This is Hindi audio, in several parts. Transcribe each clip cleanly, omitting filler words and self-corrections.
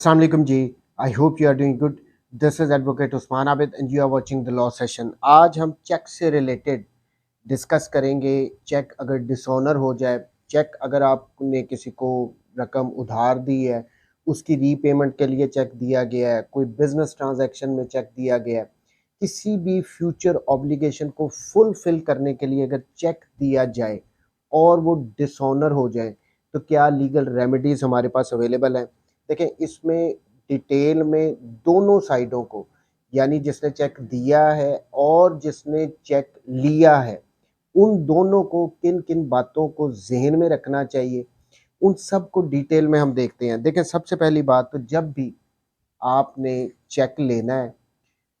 Assalamu alaikum ji. I hope you are doing good. This is Advocate Usman Abid and you are watching the Law Session. आज हम चेक से रिलेटेड डिस्कस करेंगे. चेक अगर डिसऑनर हो जाए, चेक अगर आपने किसी को रकम उधार दी है, उसकी रीपेमेंट के लिए चेक दिया गया है, कोई बिजनेस ट्रांजैक्शन में चेक दिया गया है, किसी भी फ्यूचर ऑब्लिगेशन को फुलफिल करने के लिए अगर चेक दिया जाए और वो डिसऑनर हो जाए, तो क्या लीगल रेमेडीज हमारे पास अवेलेबल हैं. देखें, इसमें डिटेल में दोनों साइडों को, यानी जिसने चेक दिया है और जिसने चेक लिया है, उन दोनों को किन किन बातों को जहन में रखना चाहिए, उन सब को डिटेल में हम देखते हैं. देखें, सबसे पहली बात तो जब भी आपने चेक लेना है,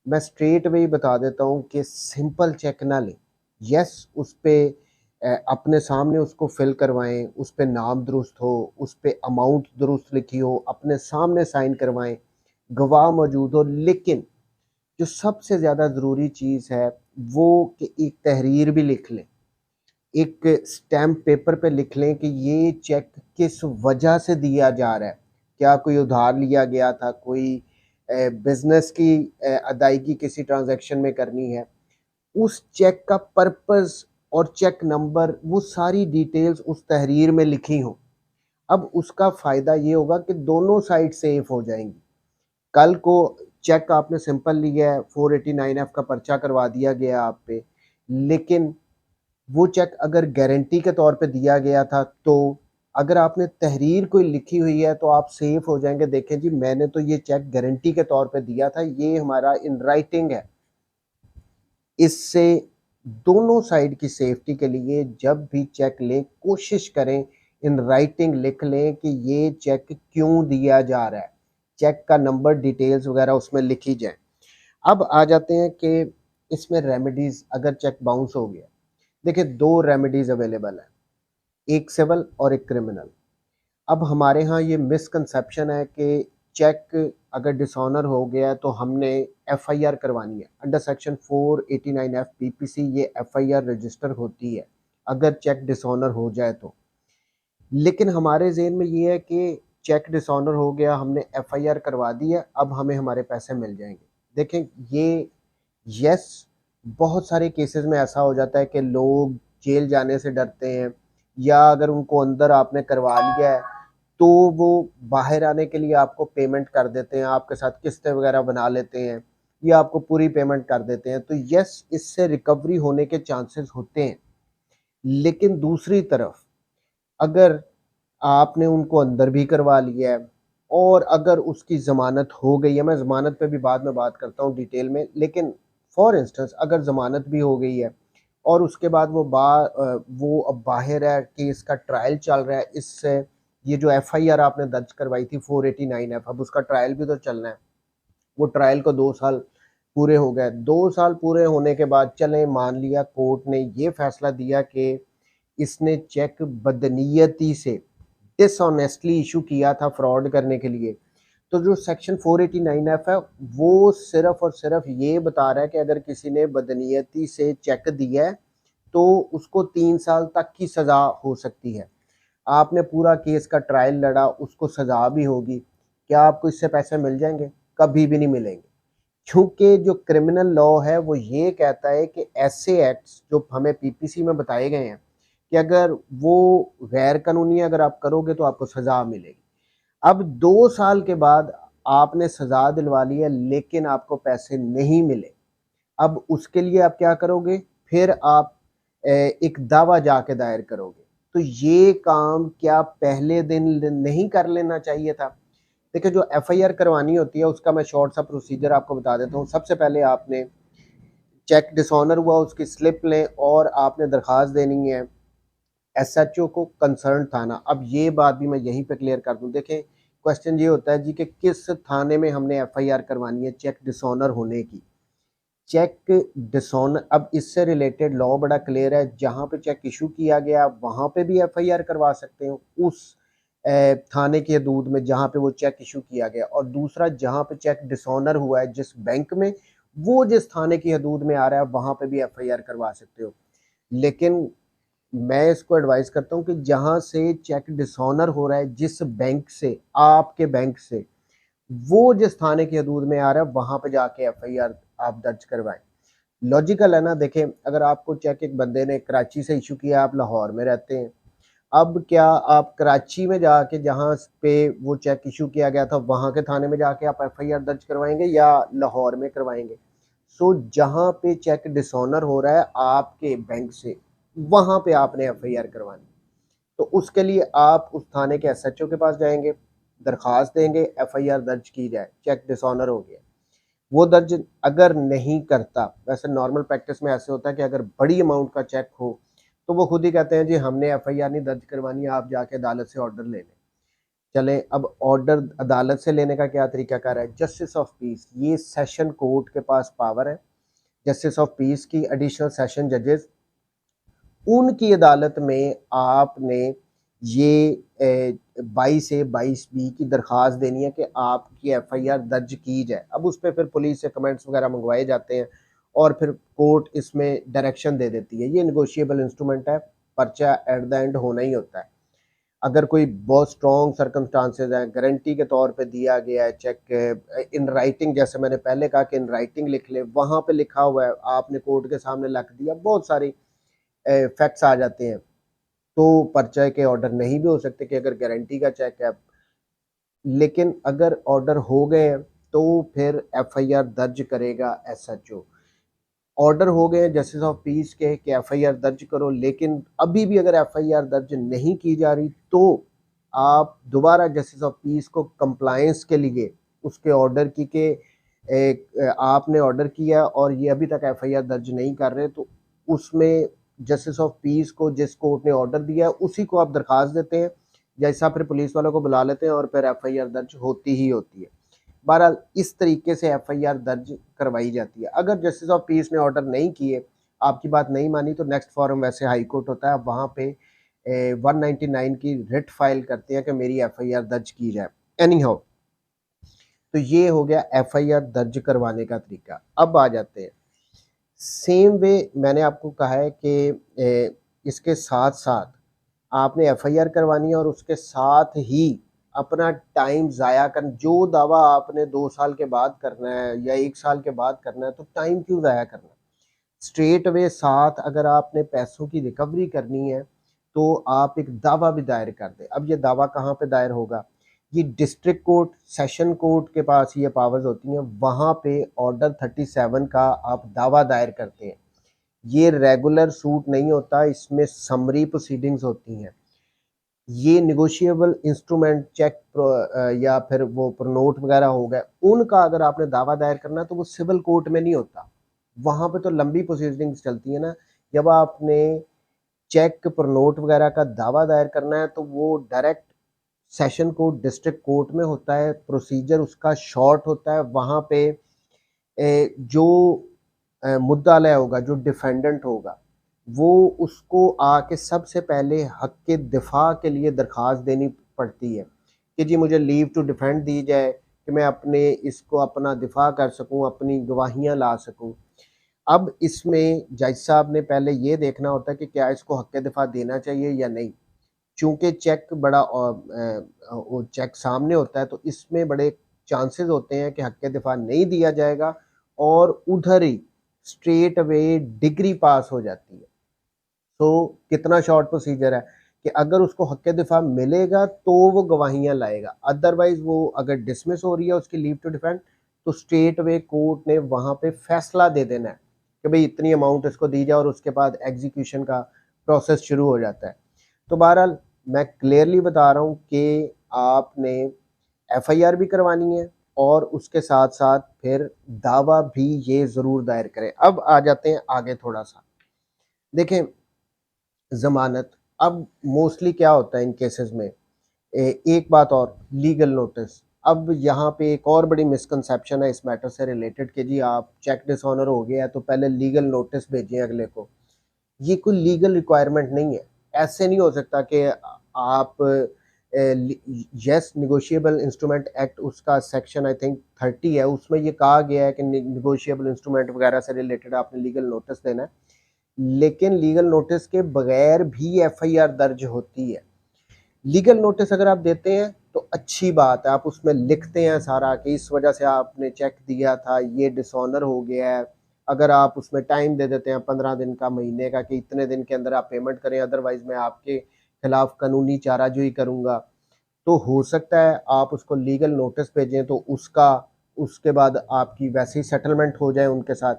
मैं स्ट्रेट वे ही बता देता हूँ कि सिंपल चेक ना लें. यस, उस पे अपने सामने उसको फिल करवाएं, उस पे नाम दुरुस्त हो, उस पे अमाउंट दुरुस्त लिखी हो, अपने सामने साइन करवाएं, गवाह मौजूद हो. लेकिन जो सबसे ज़्यादा ज़रूरी चीज़ है वो कि एक तहरीर भी लिख लें, एक स्टैम्प पेपर पे लिख लें कि ये चेक किस वजह से दिया जा रहा है. क्या कोई उधार लिया गया था, कोई बिजनेस की अदायगी किसी ट्रांजैक्शन में करनी है, उस चेक का पर्पस और चेक नंबर, वो सारी डिटेल्स उस तहरीर में लिखी हों. अब उसका फ़ायदा ये होगा कि दोनों साइड सेफ हो जाएंगी. कल को चेक आपने सिंपल लिया है, 489F का पर्चा करवा दिया गया आप पे, लेकिन वो चेक अगर गारंटी के तौर पे दिया गया था, तो अगर आपने तहरीर कोई लिखी हुई है तो आप सेफ हो जाएंगे. देखें जी, मैंने तो ये चेक गारंटी के तौर पे दिया था, ये हमारा इन राइटिंग है. इससे दोनों साइड की सेफ्टी के लिए जब भी चेक लें, कोशिश करें इन राइटिंग लिख लें कि ये चेक क्यों दिया जा रहा है, चेक का नंबर, डिटेल्स वगैरह उसमें लिखी जाए. अब आ जाते हैं कि इसमें रेमेडीज अगर चेक बाउंस हो गया. देखिए, दो रेमेडीज अवेलेबल है, एक सिविल और एक क्रिमिनल. अब हमारे यहाँ ये मिसकंसेप्शन है कि चेक अगर डिसऑनर हो गया तो हमने एफआईआर करवानी है. अंडर सेक्शन 489F पीपीसी ये एफआईआर रजिस्टर होती है अगर चेक डिसऑनर हो जाए तो. लेकिन हमारे ज़हन में ये है कि चेक डिसऑनर हो गया, हमने एफआईआर करवा दी है, अब हमें हमारे पैसे मिल जाएंगे. देखें, ये यस, बहुत सारे केसेस में ऐसा हो जाता है कि लोग जेल जाने से डरते हैं, या अगर उनको अंदर आपने करवा लिया है तो वो बाहर आने के लिए आपको पेमेंट कर देते हैं, आपके साथ किस्तें वगैरह बना लेते हैं, या आपको पूरी पेमेंट कर देते हैं. तो यस, इससे रिकवरी होने के चांसेस होते हैं. लेकिन दूसरी तरफ अगर आपने उनको अंदर भी करवा लिया है और अगर उसकी ज़मानत हो गई है, मैं ज़मानत पे भी बाद में बात करता हूँ डिटेल में, लेकिन फॉर इंस्टेंस अगर ज़मानत भी हो गई है और उसके बाद वो अब बाहर है, केस का ट्रायल चल रहा है, इससे ये जो एफआईआर आपने दर्ज करवाई थी 489F, अब उसका ट्रायल भी तो चलना है. वो ट्रायल को 2 साल पूरे हो गए. 2 साल पूरे होने के बाद चलें, मान लिया कोर्ट ने ये फैसला दिया कि इसने चेक बदनीयती से, डिसऑनेस्टली इशू किया था फ्रॉड करने के लिए. तो जो सेक्शन 489F है वो सिर्फ और सिर्फ ये बता रहा है कि अगर किसी ने बदनीयती से चेक दिया है तो उसको 3 साल तक की सज़ा हो सकती है. आपने पूरा केस का ट्रायल लड़ा, उसको सज़ा भी होगी. क्या आपको इससे पैसे मिल जाएंगे? कभी भी नहीं मिलेंगे. क्योंकि जो क्रिमिनल लॉ है वो ये कहता है कि ऐसे एक्ट्स जो हमें पीपीसी में बताए गए हैं कि अगर वो गैर कानूनी अगर आप करोगे तो आपको सज़ा मिलेगी. अब 2 साल के बाद आपने सज़ा दिलवा ली है लेकिन आपको पैसे नहीं मिले. अब उसके लिए आप क्या करोगे? फिर आप एक दावा जाके दायर करोगे. तो ये काम क्या पहले दिन नहीं कर लेना चाहिए था? देखिए, जो एफआईआर करवानी होती है उसका मैं शॉर्ट सा प्रोसीजर आपको बता देता हूँ. सबसे पहले आपने चेक डिसऑनर हुआ, उसकी स्लिप लें और आपने दरख्वास्त देनी है एसएचओ को, कंसर्न थाना. अब ये बात भी मैं यहीं पे क्लियर कर दूं. देखें, क्वेश्चन ये होता है जी कि किस थाने में हमने एफआईआर करवानी है चेक डिसऑनर होने की. चेक डिसऑनर, अब इससे रिलेटेड लॉ बड़ा क्लियर है. जहाँ पे चेक इशू किया गया वहाँ पे भी एफआईआर करवा सकते हो उस थाने की हदूद में जहाँ पे वो चेक इशू किया गया, और दूसरा जहाँ पे चेक डिसऑनर हुआ है जिस बैंक में, वो जिस थाने की हदूद में आ रहा है वहाँ पे भी एफआईआर करवा सकते हो. लेकिन मैं इसको एडवाइस करता हूँ कि जहाँ से चेक डिसऑनर हो रहा है, जिस बैंक से, आपके बैंक से, वो जिस थाने की हदूद में आ रहा है वहाँ पे जाके एफआईआर आप दर्ज करवाएं। लॉजिकल है ना। देखें, अगर आपको चेक एक बंदे ने कराची से इशू किया, आप लाहौर में रहते हैं, अब क्या आप कराची में जाके जहाँ पे वो चेक इशू किया गया था वहाँ के थाने में जाके आप एफआईआर दर्ज करवाएंगे या लाहौर में करवाएंगे? सो जहाँ पे चेक डिसऑनर हो रहा है आपके बैंक से, वहाँ पे आपने एफआईआर करवानी। तो उसके लिए आप उस थाने के एसएचओ के पास जाएंगे, दरखास्त देंगे, एफआईआर दर्ज की जाए, चेक डिसऑनर हो गया। वो दर्ज अगर नहीं करता, वैसे नॉर्मल प्रैक्टिस में ऐसे होता है कि अगर बड़ी अमाउंट का चेक हो तो वो खुद ही कहते हैं जी हमने एफआईआर नहीं दर्ज करवानी, आप जाके अदालत से ऑर्डर ले लें। चले, अब ऑर्डर अदालत से लेने का क्या तरीकाकार है? जस्टिस ऑफ पीस, ये सेशन कोर्ट के पास पावर है। जस्टिस ऑफ पीस की एडिशनल सेशन जजेस, उनकी अदालत में आपने ये 22A-22B की दरख्वास्त देनी है कि आपकी एफआईआर दर्ज की जाए। अब उस पर फिर पुलिस से कमेंट्स वगैरह मंगवाए जाते हैं और फिर कोर्ट इसमें डायरेक्शन दे देती है। ये निगोशिएबल इंस्ट्रूमेंट है, पर्चा एट द एंड होना ही होता है। अगर कोई बहुत स्ट्रॉन्ग सर्कमस्टांसेस हैं, गारंटी के तौर पे दिया गया है चेक इन राइटिंग, जैसे मैंने पहले कहा कि इन राइटिंग लिख ले, वहाँ पे लिखा हुआ है, आपने कोर्ट के सामने रख दिया, बहुत सारी फैक्ट्स आ जाते हैं, तो पर्चा के ऑर्डर नहीं भी हो सकते कि अगर गारंटी का चेक है। लेकिन अगर ऑर्डर हो गए हैं तो फिर एफआईआर दर्ज करेगा एसएचओ। ऑर्डर हो गए जस्टिस ऑफ पीस के कि एफआईआर दर्ज करो, लेकिन अभी भी अगर एफआईआर दर्ज नहीं की जा रही तो आप दोबारा जस्टिस ऑफ पीस को कंप्लायंस के लिए उसके ऑर्डर की के आपने ऑर्डर किया और ये अभी तक एफआईआर दर्ज नहीं कर रहे, तो उसमें जस्टिस ऑफ पीस को जिस कोर्ट ने ऑर्डर दिया है उसी को आप दरखास्त देते हैं, जैसा फिर पुलिस वालों को बुला लेते हैं और फिर एफआईआर दर्ज होती ही होती है। बहरहाल इस तरीके से एफआईआर दर्ज करवाई जाती है। अगर जस्टिस ऑफ पीस ने ऑर्डर नहीं किए, आपकी बात नहीं मानी, तो नेक्स्ट फॉरम वैसे हाई कोर्ट होता है, वहाँ पे 199 की रिट फाइल करते हैं कि मेरी एफआईआर दर्ज की जाए। एनी हाउ, तो ये हो गया एफआईआर दर्ज करवाने का तरीका। अब आ जाते हैं सेम वे, मैंने आपको कहा है कि इसके साथ साथ आपने एफआईआर करवानी है और उसके साथ ही अपना टाइम ज़ाया कर, जो दावा आपने 2 साल के बाद करना है या 1 साल के बाद करना है, तो टाइम क्यों ज़ाया करना? स्ट्रेट वे साथ अगर आपने पैसों की रिकवरी करनी है तो आप एक दावा भी दायर कर दें। अब ये दावा कहाँ पे दायर होगा? ये डिस्ट्रिक्ट कोर्ट, सेशन कोर्ट के पास ये पावर्स होती हैं, वहाँ पे ऑर्डर 37 का आप दावा दायर करते हैं। ये रेगुलर सूट नहीं होता, इसमें समरी प्रोसीडिंग्स होती हैं। ये निगोशिएबल इंस्ट्रूमेंट चेक या फिर वो प्रोनोट वगैरह हो गए, उनका अगर आपने दावा दायर करना है तो वो सिविल कोर्ट में नहीं होता, वहाँ पे तो लंबी प्रोसीडिंग्स चलती है ना। जब आपने चेक प्रोनोट वगैरह का दावा दायर करना है तो वो direct session court, district court में होता है, प्रोसीजर उसका शॉर्ट होता है। वहाँ पे जो मुद्दालय होगा, जो डिफेंडेंट होगा, वो उसको आके सबसे पहले हक के दिफा के लिए दरख्वास्त देनी पड़ती है कि जी मुझे लीव टू डिफेंड दी जाए कि मैं अपने इसको अपना दिफा कर सकूं, अपनी गवाहियां ला सकूं। अब इसमें जज साहब ने पहले ये देखना होता है कि क्या इसको हक के दिफा देना चाहिए या नहीं। चूँकि चेक बड़ा वो चेक सामने होता है तो इसमें बड़े चांसेस होते हैं कि हक के दिफा नहीं दिया जाएगा और उधर ही स्ट्रेट अवे डिग्री पास हो जाती है। तो कितना शॉर्ट प्रोसीजर है कि अगर उसको हक दिफा मिलेगा तो वो गवाहियां लाएगा, अदरवाइज वो अगर डिसमिस हो रही है उसकी लीव टू डिफेंड, तो स्ट्रेट वे कोर्ट ने वहाँ पे फैसला दे देना है कि भाई इतनी अमाउंट इसको दी जाए और उसके बाद एग्जीक्यूशन का प्रोसेस शुरू हो जाता है। तो बहरहाल मैं क्लियरली बता रहा हूँ कि आपने एफआईआर भी करवानी है और उसके साथ साथ फिर दावा भी ये ज़रूर दायर करें। अब आ जाते हैं आगे थोड़ा सा, देखें ज़मानत। अब मोस्टली क्या होता है इन केसेस में, एक बात और, लीगल नोटिस। अब यहाँ पे एक और बड़ी मिसकंसेप्शन है इस मैटर से रिलेटेड कि जी आप चेक डिसऑनर हो गया है तो पहले लीगल नोटिस भेजें अगले को। ये कोई लीगल रिक्वायरमेंट नहीं है। ऐसे नहीं हो सकता कि आप यस, निगोशिएबल इंस्ट्रूमेंट एक्ट उसका सेक्शन आई थिंक 30 है, उसमें ये कहा गया है कि निगोशिएबल इंस्ट्रूमेंट वगैरह से रिलेटेड आपने लीगल नोटिस देना है, लेकिन लीगल नोटिस के बगैर भी एफआईआर दर्ज होती है। लीगल नोटिस अगर आप देते हैं तो अच्छी बात है, आप उसमें लिखते हैं सारा कि इस वजह से आपने चेक दिया था, ये डिसऑनर हो गया है। अगर आप उसमें टाइम दे देते हैं 15 दिन का, महीने का, कि इतने दिन के अंदर आप पेमेंट करें, अदरवाइज मैं आपके खिलाफ कानूनी चाराजोई करूंगा, तो हो सकता है आप उसको लीगल नोटिस भेजें तो उसके बाद आपकी वैसे ही सेटलमेंट हो जाए उनके साथ,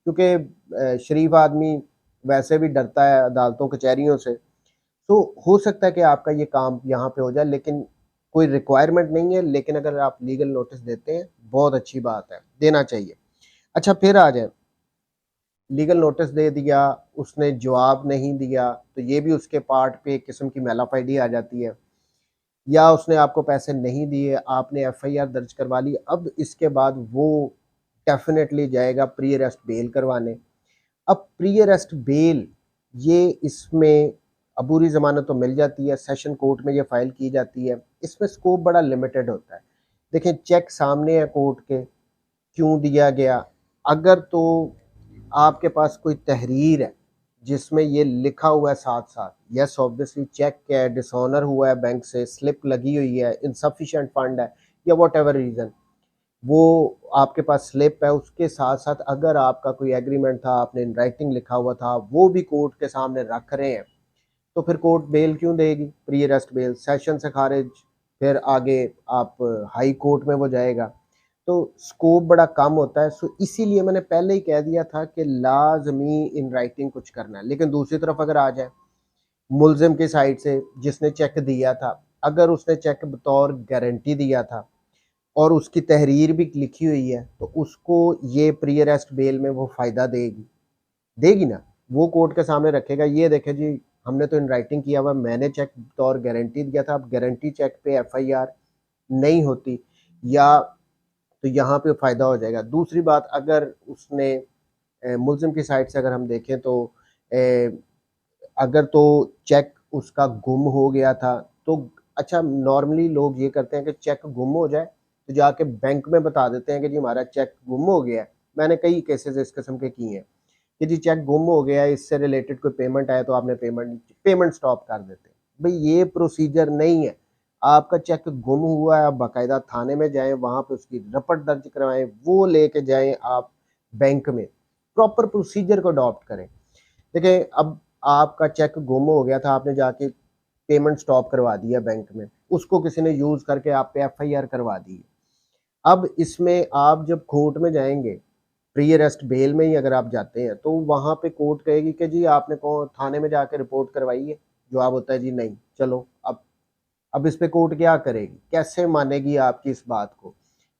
क्योंकि शरीफ आदमी वैसे भी डरता है अदालतों कचहरियों से। तो हो सकता है कि आपका ये काम यहाँ पे हो जाए, लेकिन कोई रिक्वायरमेंट नहीं है, लेकिन अगर आप लीगल नोटिस देते हैं बहुत अच्छी बात है, देना चाहिए। अच्छा, फिर आ जाए, लीगल नोटिस दे दिया, उसने जवाब नहीं दिया, तो ये भी उसके पार्ट पे एक किस्म की मेलाफाइडी आ जाती है। या उसने आपको पैसे नहीं दिए, आपने एफआईआर दर्ज करवा ली, अब इसके बाद वो डेफिनेटली जाएगा प्री अरेस्ट बेल करवाने। अब प्री अरेस्ट बेल, ये इसमें अबूरी ज़मानत तो मिल जाती है, सेशन कोर्ट में ये फाइल की जाती है, इसमें स्कोप बड़ा लिमिटेड होता है। देखें, चेक सामने है कोर्ट के, क्यों दिया गया, अगर तो आपके पास कोई तहरीर है जिसमें ये लिखा हुआ है साथ साथ, यस ऑब्वियसली चेक है, डिसऑनर हुआ है, बैंक से स्लिप लगी हुई है, इनसफिशिएंट फंड है, या वॉट एवर रीज़न, वो आपके पास स्लिप है, उसके साथ साथ अगर आपका कोई एग्रीमेंट था, आपने इन राइटिंग लिखा हुआ था, वो भी कोर्ट के सामने रख रहे हैं, तो फिर कोर्ट बेल क्यों देगी, प्री अरेस्ट बेल, सेशन से खारिज, फिर आगे आप हाई कोर्ट में वो जाएगा, तो स्कोप बड़ा कम होता है। सो इसीलिए मैंने पहले ही कह दिया था कि लाजमी इन राइटिंग कुछ करना है। लेकिन दूसरी तरफ अगर आ जाए, मुलजिम की साइड से जिसने चेक दिया था, अगर उसने चेक बतौर गारंटी दिया था और उसकी तहरीर भी लिखी हुई है, तो उसको ये प्री अरेस्ट बेल में वो फ़ायदा देगी, देगी ना। वो कोर्ट के सामने रखेगा, ये देखे जी हमने तो इन राइटिंग किया हुआ, मैंने चेक तौर गारंटी दिया था, अब गारंटी चेक पे एफआईआर नहीं होती, या तो यहाँ पे फ़ायदा हो जाएगा। दूसरी बात, अगर उसने मुलजिम की साइड से अगर हम देखें तो अगर तो चेक उसका गुम हो गया था, तो अच्छा, नॉर्मली लोग ये करते हैं कि चेक गुम हो जाए तो जाके बैंक में बता देते हैं कि जी हमारा चेक गुम हो गया है। मैंने कई केसेस इस किस्म के किए हैं कि जी चेक गुम हो गया है, इससे रिलेटेड कोई पेमेंट आया तो आपने पेमेंट स्टॉप कर देते हैं। भाई ये प्रोसीजर नहीं है। आपका चेक गुम हुआ है, आप बाकायदा थाने में जाएं, वहाँ पे उसकी रिपोर्ट दर्ज करवाएं, वो लेके जाएं आप बैंक में, प्रॉपर प्रोसीजर को अडॉप्ट करें। देखिए, अब आपका चेक गुम हो गया था, आपने जाके पेमेंट स्टॉप करवा दिया बैंक में, उसको किसी ने यूज़ करके आप पे एफआईआर करवा दी है। अब इसमें आप जब कोर्ट में जाएंगे, प्री अरेस्ट बेल में ही अगर आप जाते हैं, तो वहाँ पे कोर्ट कहेगी कि जी आपने कौन थाने में जाके रिपोर्ट करवाई है, जवाब होता है जी नहीं, चलो अब इस पे कोर्ट क्या करेगी, कैसे मानेगी आपकी इस बात को?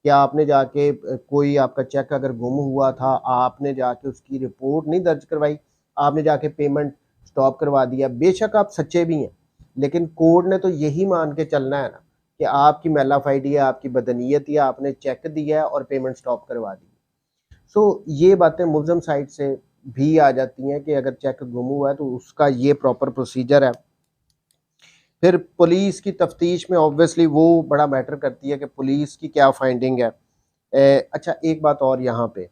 क्या आपने जाके कोई आपका चेक अगर गुम हुआ था, आपने जाके उसकी रिपोर्ट नहीं दर्ज करवाई, आपने जाके पेमेंट स्टॉप करवा दिया, बेशक आप सच्चे भी हैं, लेकिन कोर्ट ने तो यही मान के चलना है ना कि आपकी मेलाफाइडी है, आपकी बदनीयत है, आपने चेक दिया है और पेमेंट स्टॉप करवा दी। सो ये बातें मुलज़म साइड से भी आ जाती हैं कि अगर चेक गुम हुआ है तो उसका ये प्रॉपर प्रोसीजर है। फिर पुलिस की तफ्तीश में ऑब्वियसली वो बड़ा मैटर करती है कि पुलिस की क्या फाइंडिंग है। अच्छा, एक बात और यहाँ पे,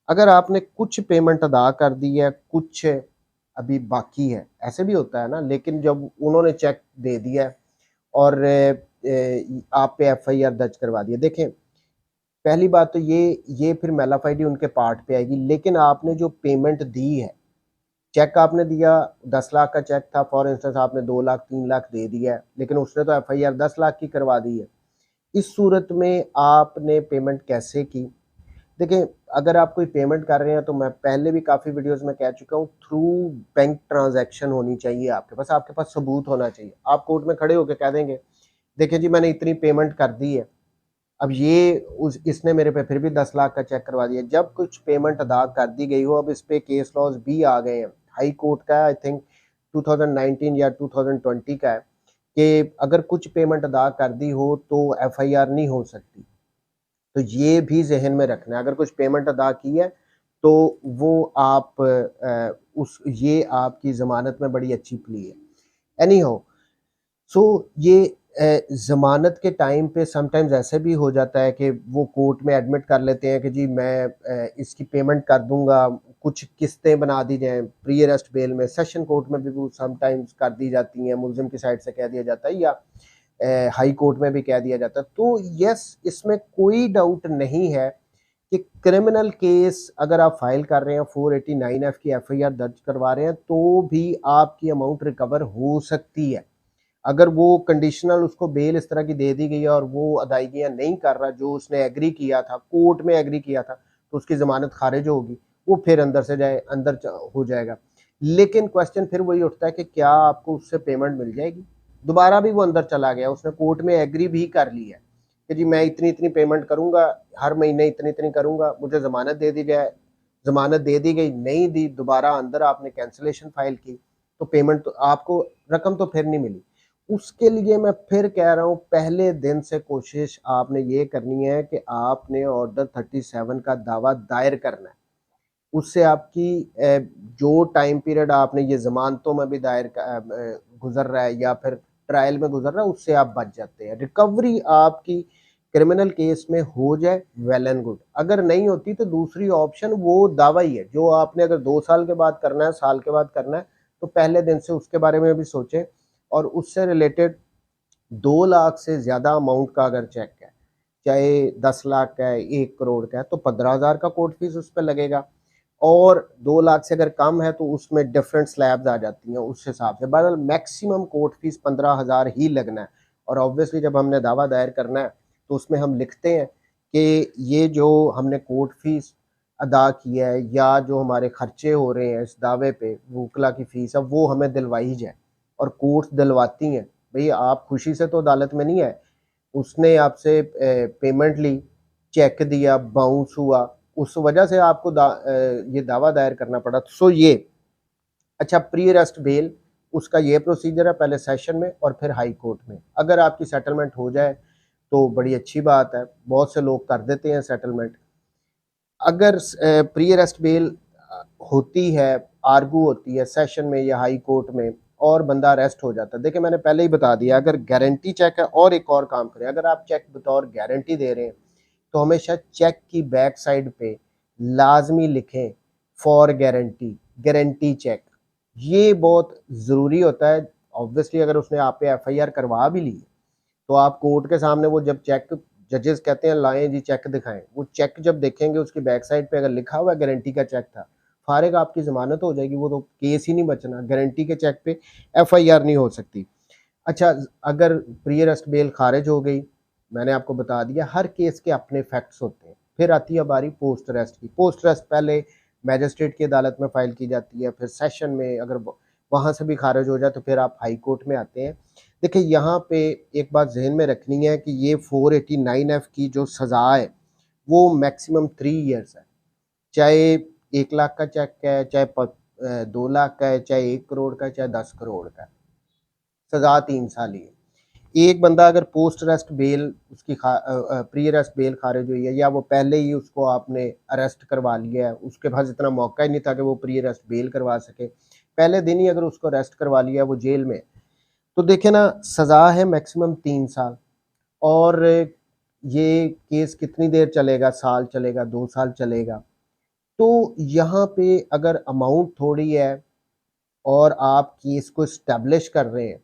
अगर आपने कुछ पेमेंट अदा कर दी है, कुछ अभी बाकी है, ऐसे भी होता है ना, लेकिन जब उन्होंने चेक दे दिया है और आप पे एफआईआर दर्ज करवा दिया, देखें पहली बात तो ये फिर मेलाफाइडी उनके पार्ट पे आएगी, लेकिन आपने जो पेमेंट दी है, चेक आपने दिया, 10 लाख का चेक था फॉर इंस्टेंस, आपने 2 लाख 3 लाख दे दिया है, लेकिन उसने तो एफआईआर 10 लाख की करवा दी है। इस सूरत में आपने पेमेंट कैसे की? देखें, अगर आप कोई पेमेंट कर रहे हैं तो मैं पहले भी काफ़ी वीडियोस में कह चुका हूँ, थ्रू बैंक ट्रांजैक्शन होनी चाहिए आपके पास सबूत होना चाहिए। आप कोर्ट में खड़े होकर कह देंगे देखिए जी मैंने इतनी पेमेंट कर दी है, अब ये उस इसने मेरे पे फिर भी 10 लाख का चेक करवा दिया। जब कुछ पेमेंट अदा कर दी गई हो, अब इस पे केस लॉज भी आ गए हैं, हाई कोर्ट का आई थिंक 2019 या 2020 का है कि अगर कुछ पेमेंट अदा कर दी हो तो एफआईआर नहीं हो सकती। तो ये भी जहन में रखना है, अगर कुछ पेमेंट अदा की है तो वो आप उस ये आपकी ज़मानत में बड़ी अच्छी प्ली है। एनी हाउ, सो ये ज़मानत के टाइम पे समटाइम्स ऐसे भी हो जाता है कि वो कोर्ट में एडमिट कर लेते हैं कि जी मैं इसकी पेमेंट कर दूंगा, कुछ किस्तें बना दी जाएं प्री अरेस्ट बेल में, सेशन कोर्ट में भी वो समटाइम्स कर दी जाती हैं, मुलजिम की साइड से कह दिया जाता है, या हाई कोर्ट में भी कह दिया जाता है। तो यस, इसमें कोई डाउट नहीं है कि क्रिमिनल केस अगर आप फाइल कर रहे हैं, 489F की एफआईआर दर्ज करवा रहे हैं, तो भी आपकी अमाउंट रिकवर हो सकती है। अगर वो कंडीशनल उसको बेल इस तरह की दे दी गई है और वो अदायगियां नहीं कर रहा जो उसने एग्री किया था, कोर्ट में एग्री किया था, तो उसकी जमानत खारिज होगी, वो फिर अंदर से हो जाएगा। लेकिन क्वेश्चन फिर वही उठता है कि क्या आपको उससे पेमेंट मिल जाएगी? दोबारा भी वो अंदर चला गया, उसने कोर्ट में एग्री भी कर ली है कि जी मैं इतनी इतनी पेमेंट करूंगा, हर महीने इतनी इतनी करूंगा, मुझे जमानत दे दी जाए, जमानत दे दी गई, नहीं दी, दोबारा अंदर आपने कैंसिलेशन फाइल की, तो पेमेंट तो आपको रकम तो फिर नहीं मिली। उसके लिए मैं फिर कह रहा हूँ, पहले दिन से कोशिश आपने ये करनी है कि आपने ऑर्डर 37 का दावा दायर करना है। उससे आपकी जो टाइम पीरियड आपने ये जमानतों में भी दायर गुजर रहा है या फिर ट्रायल में गुजर रहा है, उससे आप बच जाते हैं। रिकवरी आपकी क्रिमिनल केस में हो जाए, वेल एंड गुड। अगर नहीं होती तो दूसरी ऑप्शन वो दावा ही है, जो आपने अगर 2 साल के बाद करना है, साल के बाद करना है, तो पहले दिन से उसके बारे में भी सोचें। और उससे रिलेटेड 2 लाख से ज़्यादा अमाउंट का अगर चेक है, चाहे 10 लाख का है, 1 करोड़ का है, तो 15,000 का कोर्ट फीस उस पर लगेगा। और 2 लाख से अगर कम है तो उसमें डिफरेंट स्लैब्स आ जाती हैं उस हिसाब से। बहरहाल मैक्सिमम कोर्ट फीस 15,000 ही लगना है। और ऑब्वियसली जब हमने दावा दायर करना है तो उसमें हम लिखते हैं कि ये जो हमने कोर्ट फीस अदा किया है या जो हमारे खर्चे हो रहे हैं इस दावे पे, वकला की फ़ीस है, वो हमें दिलवाई जाए। और कोर्ट्स दिलवाती हैं। भई आप खुशी से तो अदालत में नहीं आए, उसने आपसे पेमेंट ली, चेक दिया, बाउंस हुआ, उस वजह से आपको ये दावा दायर करना पड़ा। सो ये अच्छा, प्री अरेस्ट बेल उसका ये प्रोसीजर है, पहले सेशन में और फिर हाई कोर्ट में। अगर आपकी सेटलमेंट हो जाए तो बड़ी अच्छी बात है, बहुत से लोग कर देते हैं सेटलमेंट। अगर प्री अरेस्ट बेल होती है, आर्गू होती है सेशन में या हाई कोर्ट में, और बंदा अरेस्ट हो जाता है, देखिए मैंने पहले ही बता दिया, अगर गारंटी चेक है, और एक और काम करें, अगर आप चेक बतौर गारंटी दे रहे हैं तो हमेशा चेक की बैक साइड पे लाजमी लिखें फॉर गारंटी, गारंटी चेक। ये बहुत ज़रूरी होता है। ऑब्वियसली अगर उसने आप पे एफआईआर करवा भी ली तो आप कोर्ट के सामने वो जब चेक, जजेस कहते हैं लाएं जी चेक दिखाएं, वो चेक जब देखेंगे उसकी बैक साइड पे अगर लिखा हुआ है गारंटी का चेक था, फारिग आपकी ज़मानत हो जाएगी, वो तो केस ही नहीं बचना। गारंटी के चेक पे एफआईआर नहीं हो सकती। अच्छा, अगर प्री अरेस्ट बेल खारिज हो गई, मैंने आपको बता दिया हर केस के अपने फैक्ट्स होते हैं। फिर आती है बारी पोस्ट अरेस्ट की। पोस्ट अरेस्ट पहले मैजिस्ट्रेट की अदालत में फाइल की जाती है, फिर सेशन में अगर वहाँ से भी खारिज हो जाए तो फिर आप हाई कोर्ट में आते हैं। देखिए यहाँ पे एक बात जहन में रखनी है कि ये 489F की जो सज़ा है वो मैक्सिमम 3 ईयर्स है। चाहे 1 लाख का चेक है, चाहे 2 लाख का है, चाहे 1 करोड़ का है, चाहे 10 करोड़ का है, सज़ा 3 साल ही है। एक बंदा अगर पोस्ट अरेस्ट बेल उसकी प्री अरेस्ट बेल खारिज हुई है, या वो पहले ही उसको आपने अरेस्ट करवा लिया है, उसके पास इतना मौका ही नहीं था कि वो प्री अरेस्ट बेल करवा सके, पहले दिन ही अगर उसको अरेस्ट करवा लिया है, वो जेल में, तो देखे ना, सज़ा है मैक्सिमम 3 साल। और ये केस कितनी देर चलेगा? साल चलेगा, 2 साल चलेगा। तो यहाँ पे अगर अमाउंट थोड़ी है और आप केस को इस्टेब्लिश कर रहे हैं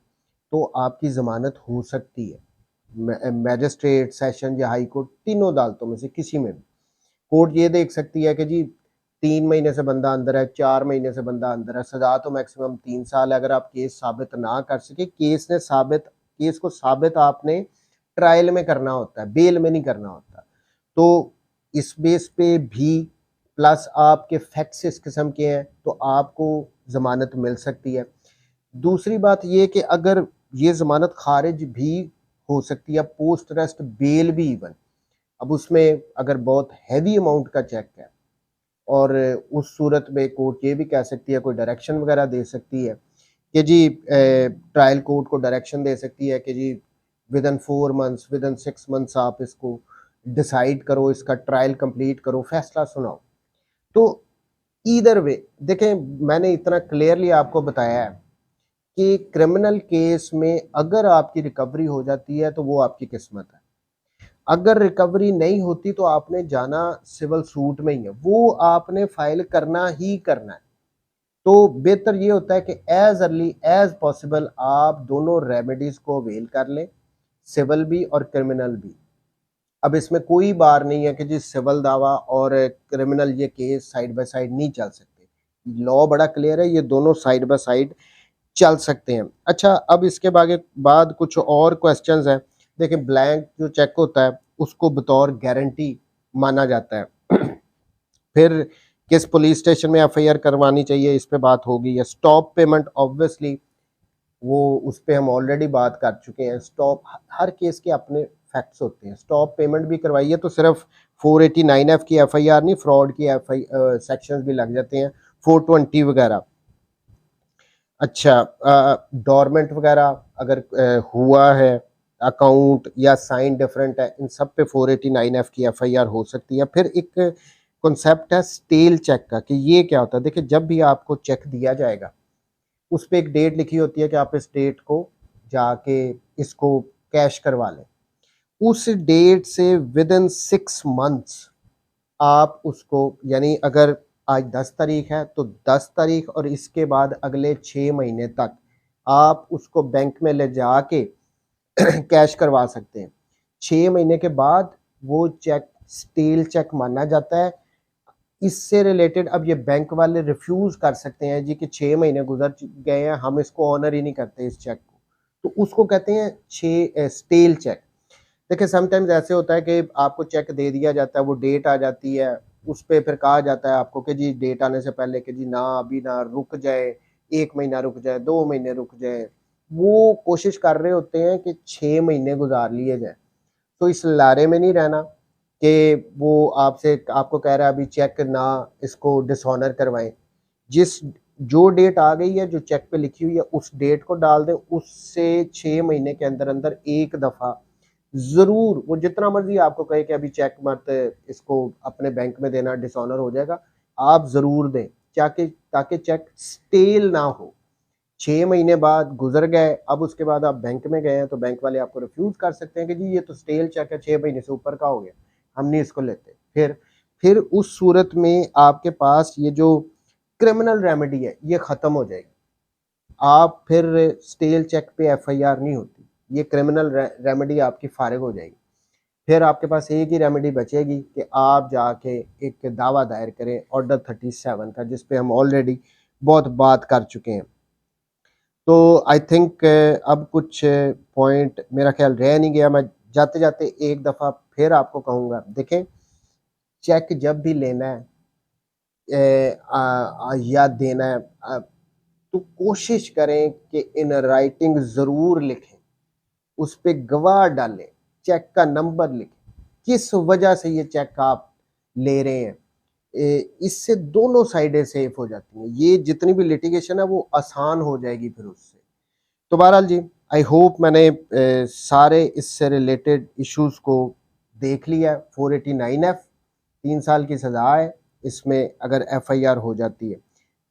तो आपकी ज़मानत हो सकती है। मैजिस्ट्रेट, सेशन या हाई कोर्ट, तीनों अदालतों में से किसी में भी कोर्ट ये देख सकती है कि जी 3 महीने से बंदा अंदर है, 4 महीने से बंदा अंदर है, सज़ा तो मैक्सिमम 3 साल है। अगर आप केस साबित ना कर सके, केस को साबित आपने ट्रायल में करना होता है, बेल में नहीं करना होता। तो इस बेस पे भी प्लस आपके फैक्ट्स इस किस्म के हैं तो आपको ज़मानत मिल सकती है। दूसरी बात ये कि अगर ये ज़मानत खारिज भी हो सकती है, पोस्ट अरेस्ट बेल भी इवन। अब उसमें अगर बहुत हैवी अमाउंट का चेक है और उस सूरत में कोर्ट ये भी कह सकती है, कोई डायरेक्शन वगैरह दे सकती है कि जी ट्रायल कोर्ट को डायरेक्शन दे सकती है कि जी within 4 months, within 6 months आप इसको डिसाइड करो, इसका ट्रायल कंप्लीट करो, फैसला सुनाओ। तो ईदर वे देखें, मैंने इतना क्लियरली आपको बताया है कि क्रिमिनल केस में अगर आपकी रिकवरी हो जाती है तो वो आपकी किस्मत है। अगर रिकवरी नहीं होती तो आपने जाना सिविल सूट में ही है, वो आपने फाइल करना ही करना है। तो बेहतर ये होता है कि एज अर्ली एज पॉसिबल आप दोनों रेमेडीज को अवेल कर लें, सिविल भी और क्रिमिनल भी। अब इसमें कोई बार नहीं है कि जी सिविल दावा और क्रिमिनल ये केस साइड बाय साइड नहीं चल सकते। लॉ बड़ा क्लियर है, ये दोनों साइड बाय साइड चल सकते हैं। अच्छा, अब इसके बाद कुछ और क्वेश्चंस हैं। देखिए, ब्लैंक जो चेक होता है उसको बतौर गारंटी माना जाता है। फिर किस पुलिस स्टेशन में एफआईआर करवानी चाहिए, इस पे बात होगी। या स्टॉप पेमेंट, ऑब्वियसली वो उस पे हम ऑलरेडी बात कर चुके हैं। स्टॉप, हर केस के अपने फैक्ट्स होते हैं। स्टॉप पेमेंट भी करवाइए तो सिर्फ 489F की एफआईआर नहीं, फ्रॉड की एफआई सेक्शंस भी लग जाते हैं, 420 वगैरह। अच्छा, डॉर्मेंट वगैरह अगर हुआ है, अकाउंट या साइन डिफरेंट है, इन सब पे 489F की एफआईआर हो सकती है। फिर एक कॉन्सेप्ट है स्टेल चेक का, कि ये क्या होता है। देखिए, जब भी आपको चेक दिया जाएगा उस पे एक डेट लिखी होती है कि आप इस डेट को जाके इसको कैश करवा लें। उस डेट से विद इन 6 मंथ्स आप उसको, यानी अगर आज 10 तारीख है तो 10 तारीख और इसके बाद अगले 6 महीने तक आप उसको बैंक में ले जाके कैश करवा सकते हैं। 6 महीने के बाद वो चेक स्टील चेक माना जाता है। इससे रिलेटेड अब ये बैंक वाले रिफ्यूज कर सकते हैं जी कि 6 महीने गुजर गए हैं, हम इसको ऑनर ही नहीं करते इस चेक को, तो उसको कहते हैं स्टेल चेक। देखिए, समटाइम्स ऐसे होता है कि आपको चेक दे दिया जाता है, वो डेट आ जाती है, उस पर फिर कहा जाता है आपको कि जी डेट आने से पहले कि जी ना अभी ना, रुक जाए, 1 महीना रुक जाए, 2 महीने रुक जाए। वो कोशिश कर रहे होते हैं कि 6 महीने गुजार लिए जाए। तो इस लारे में नहीं रहना कि वो आपको कह रहा है अभी चेक ना इसको डिसऑनर करवाएं। जिस जो डेट आ गई है, जो चेक पे लिखी हुई है, उस डेट को डाल दें। उससे 6 महीने के अंदर अंदर एक दफ़ा ज़रूर, वो जितना मर्जी आपको कहे कि अभी चेक मत, इसको अपने बैंक में देना, डिसऑनर हो जाएगा, आप ज़रूर दें, ताकि चेक स्टेल ना हो। 6 महीने बाद गुजर गए, अब उसके बाद आप बैंक में गए हैं तो बैंक वाले आपको रिफ्यूज कर सकते हैं कि जी ये तो स्टेल चेक है, 6 महीने से ऊपर का हो गया, हम नहीं इसको लेते। फिर उस सूरत में आपके पास ये जो क्रिमिनल रेमेडी है ये खत्म हो जाएगी। आप फिर स्टेल चेक पे एफआईआर नहीं होती, ये क्रिमिनल रेमेडी आपकी फारिग हो जाएगी। फिर आपके पास एक ही रेमेडी बचेगी कि आप जाके एक दावा दायर करें ऑर्डर 37 का, जिस पे हम ऑलरेडी बहुत बात कर चुके हैं। तो आई थिंक अब कुछ पॉइंट मेरा ख्याल रह नहीं गया। मैं जाते जाते एक दफ़ा फिर आपको कहूँगा, देखें, चेक जब भी लेना है या देना है, तो कोशिश करें कि इन राइटिंग ज़रूर लिखें, उस पे गवाह डालें, चेक का नंबर लिखें, किस वजह से ये चेक आप ले रहे हैं। इससे दोनों साइडें सेफ हो जाती हैं। ये जितनी भी लिटिगेशन है वो आसान हो जाएगी फिर उससे। तो बहरहाल जी, आई होप मैंने सारे इससे रिलेटेड इश्यूज को देख लिया। 489F 3 साल की सज़ा है इसमें अगर एफआईआर हो जाती है।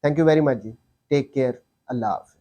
थैंक यू वेरी मच जी, टेक केयर, अल्लाह हाफ़िज़।